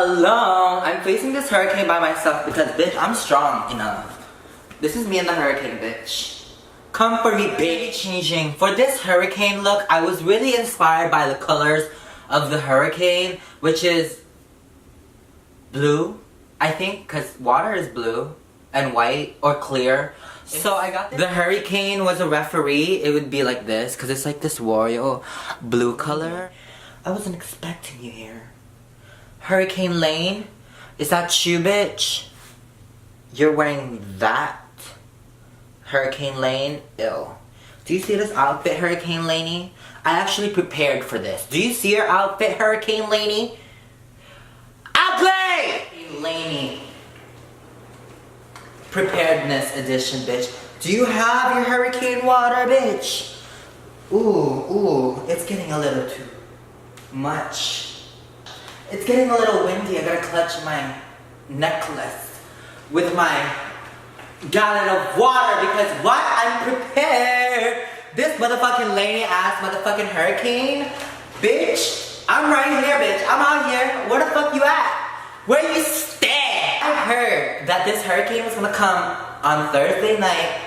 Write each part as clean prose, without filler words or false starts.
alone. I'm facing this hurricane by myself because, bitch, I'm strong enough. This is me and the hurricane, bitch. Come for me, bitch. Changing. For this hurricane look, I was really inspired by the colors of the hurricane, which is blue, I think, because water is blue and white or clear. So I got this. The hurricane was a referee. It would be like this, because it's like this royal blue color. I wasn't expecting you here. Hurricane Lane, is that you, bitch? You're wearing that? Hurricane Lane? Ew. Do you see this outfit, Hurricane Laney? I actually prepared for this. Do you see your outfit, Hurricane Laney? Outplay! Laney. Preparedness edition, bitch. Do you have your hurricane water, bitch? Ooh, it's getting a little too much. It's getting a little windy. I gotta clutch my necklace with my gallon of water because what? I'm prepared. This motherfucking lady ass motherfucking hurricane, bitch. I'm right here, bitch. I'm out here. Where the fuck you at? Where you stand? I heard that this hurricane was gonna come on Thursday night.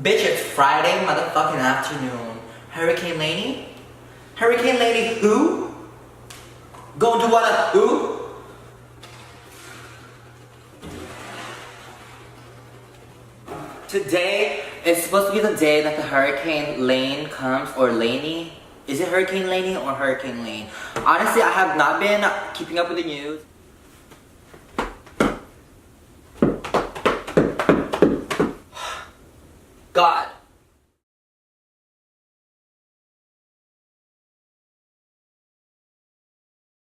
Bitch, it's Friday motherfucking afternoon. Hurricane lady? Hurricane lady who? Go do what a who? Today is supposed to be the day that the Hurricane Lane comes, or Laney. Is it Hurricane Laney or Hurricane Lane? Honestly, I have not been keeping up with the news. God,